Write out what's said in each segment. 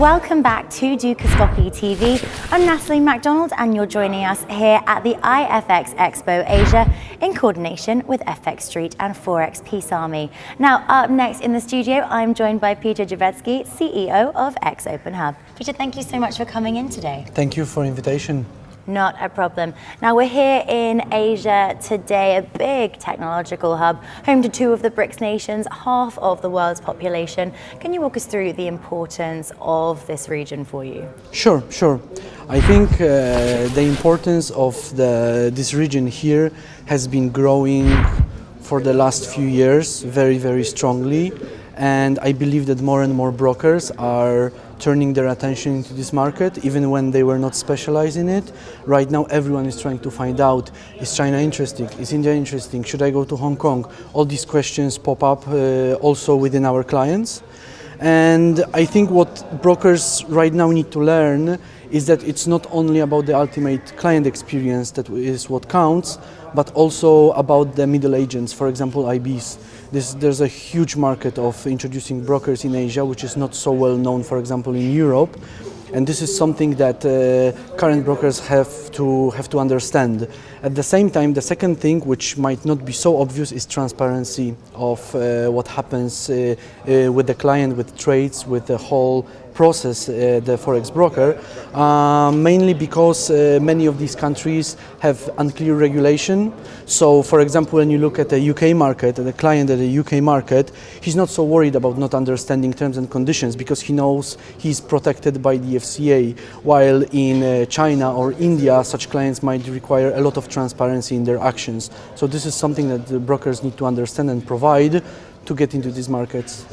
Welcome back to Dukascopy TV. I'm Natalie MacDonald and you're joining us here at the iFXEXPO Asia in coordination with FX Street and Forex Peace Army. Now up next in the studio, I'm joined by Piotr Drzewiecki, CEO of X Open Hub. Piotr, thank you so much for coming in today. Thank you for the invitation. Not a problem. Now we're here in Asia today, a big technological hub, home to two of the BRICS nations, half of the world's population. Can you walk us through the importance of this region for you? Sure. I think the importance of this region here has been growing for the last few years very, very strongly. And I believe that more and more brokers are turning their attention into this market, even when they were not specialized in it. Right now, everyone is trying to find out, is China interesting? Is India interesting? Should I go to Hong Kong? All these questions pop up also within our clients. And I think what brokers right now need to learn is that it's not only about the ultimate client experience that is what counts, but also about the middle agents, for example, IBs. There's a huge market of introducing brokers in Asia, which is not so well known, for example, in Europe. And this is something that current brokers have to understand. At the same time, the second thing, which might not be so obvious, is transparency of what happens with the client, with trades, with the whole process, the Forex broker, mainly because many of these countries have unclear regulation. So, for example, when you look at the UK market, the client at the UK market, he's not so worried about not understanding terms and conditions because he knows he's protected by the FCA, while in China or India, such clients might require a lot of transparency in their actions. So this is something that the brokers need to understand and provide to get into these markets.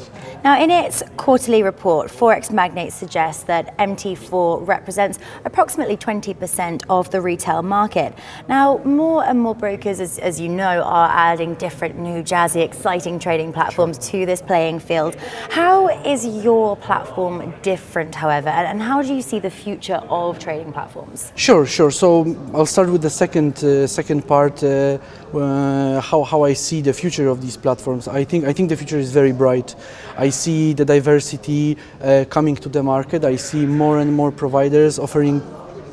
Now, in its quarterly report, Forex Magnate suggests that MT4 represents approximately 20% of the retail market. Now, more and more brokers, as you know, are adding different new jazzy, exciting trading platforms to this playing field. How is your platform different, however, and how do you see the future of trading platforms? Sure. So I'll start with the second part, how I see the future of these platforms. I think the future is very bright. I see the diversity coming to the market. I see more and more providers offering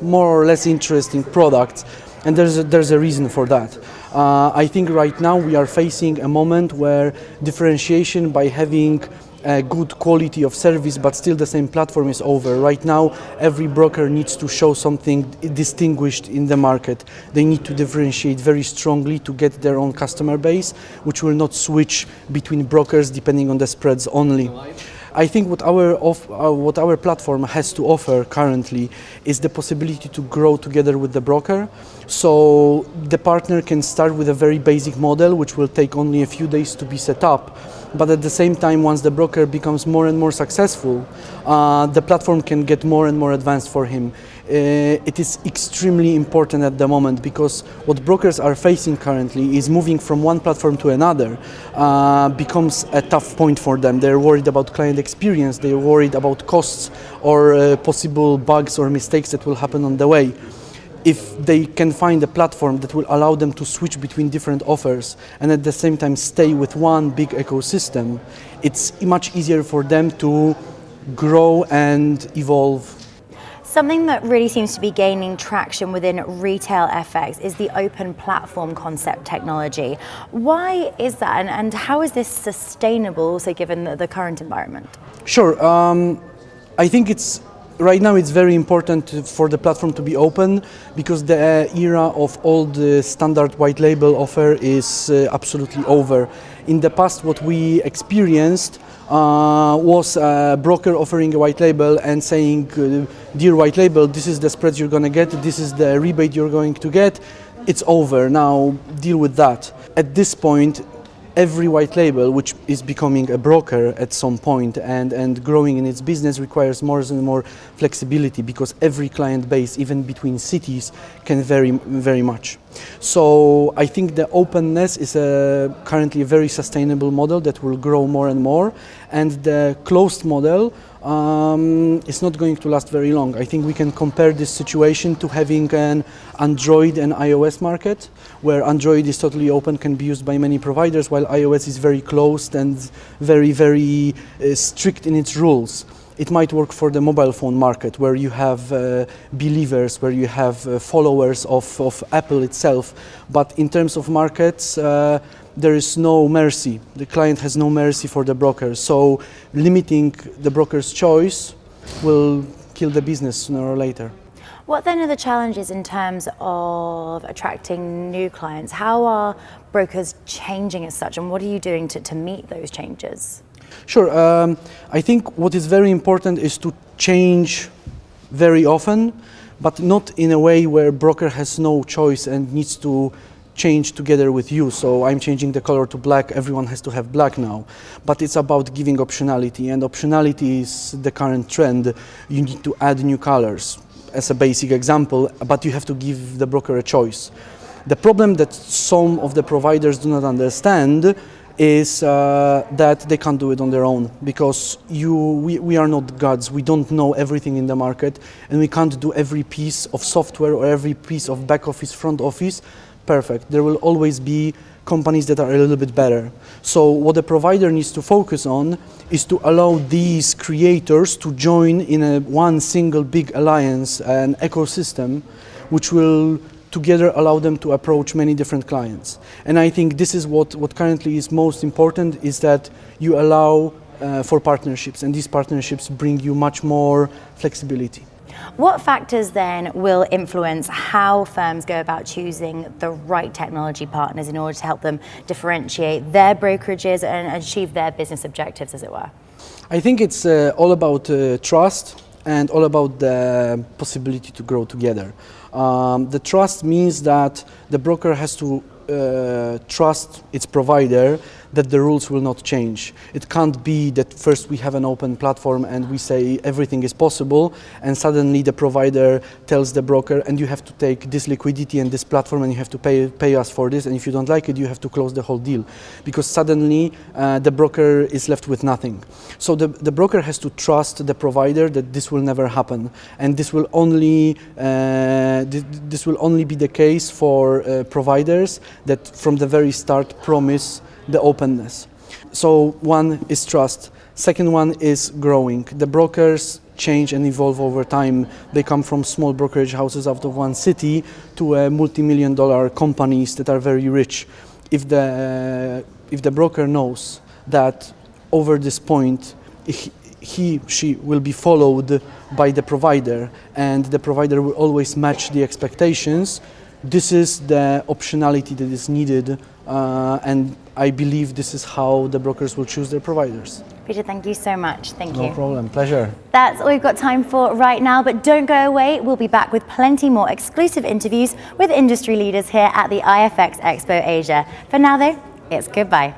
more or less interesting products, and there's a reason for that. I think right now we are facing a moment where differentiation by having a good quality of service but still the same platform is over. Right now every broker needs to show something distinguished in the market. They need to differentiate very strongly to get their own customer base, which will not switch between brokers depending on the spreads only. I think what our platform has to offer currently is the possibility to grow together with the broker. So the partner can start with a very basic model, which will take only a few days to be set up. But at the same time, once the broker becomes more and more successful, the platform can get more and more advanced for him. It is extremely important at the moment because what brokers are facing currently is moving from one platform to another becomes a tough point for them. They're worried about client experience, they're worried about costs or possible bugs or mistakes that will happen on the way. If they can find a platform that will allow them to switch between different offers and at the same time stay with one big ecosystem, it's much easier for them to grow and evolve. Something that really seems to be gaining traction within retail FX is the open platform concept technology. Why is that, and how is this sustainable, also given the current environment? Sure. I think right now it's very important for the platform to be open because the era of all the standard white label offer is absolutely over. In the past, what we experienced was a broker offering a white label and saying, dear white label, this is the spreads you're going to get, this is the rebate you're going to get, it's over, now deal with that. At this point, every white label, which is becoming a broker at some point and growing in its business, requires more and more flexibility because every client base, even between cities, can vary very much. So I think the openness is currently a very sustainable model that will grow more and more, and the closed model is not going to last very long. I think we can compare this situation to having an Android and iOS market, where Android is totally open, can be used by many providers, while iOS is very closed and very strict in its rules. It might work for the mobile phone market, where you have believers, where you have followers of Apple itself. But in terms of markets, there is no mercy. The client has no mercy for the broker. So limiting the broker's choice will kill the business sooner or later. What then are the challenges in terms of attracting new clients? How are brokers changing as such, and what are you doing to meet those changes? Sure. I think what is very important is to change very often, but not in a way where broker has no choice and needs to change together with you. So I'm changing the color to black, everyone has to have black now. But it's about giving optionality, and optionality is the current trend. You need to add new colors as a basic example, but you have to give the broker a choice. The problem that some of the providers do not understand is that they can't do it on their own, because we are not gods. We don't know everything in the market, and we can't do every piece of software or every piece of back office, front office perfect. There will always be companies that are a little bit better. So what the provider needs to focus on is to allow these creators to join in one single big alliance, an ecosystem, which will together allow them to approach many different clients. And I think this is what currently is most important, is that you allow for partnerships, and these partnerships bring you much more flexibility. What factors then will influence how firms go about choosing the right technology partners in order to help them differentiate their brokerages and achieve their business objectives, as it were? I think it's all about trust and all about the possibility to grow together. The trust means that the broker has to trust its provider that the rules will not change. It can't be that first we have an open platform and we say everything is possible, and suddenly the provider tells the broker, and you have to take this liquidity and this platform and you have to pay us for this, and if you don't like it you have to close the whole deal, because suddenly the broker is left with nothing. So the broker has to trust the provider that this will never happen, and this will only be the case for providers that from the very start promise the openness. So one is trust. Second one is growing. The brokers change and evolve over time. They come from small brokerage houses out of one city to multi-million-dollar companies that are very rich. If the broker knows that over this point she will be followed by the provider, and the provider will always match the expectations, this is the optionality that is needed, and I believe this is how the brokers will choose their providers. Peter, thank you so much. Thank you. No problem, pleasure. That's all we've got time for right now, but don't go away. We'll be back with plenty more exclusive interviews with industry leaders here at the iFXEXPO Asia. For now though, it's goodbye.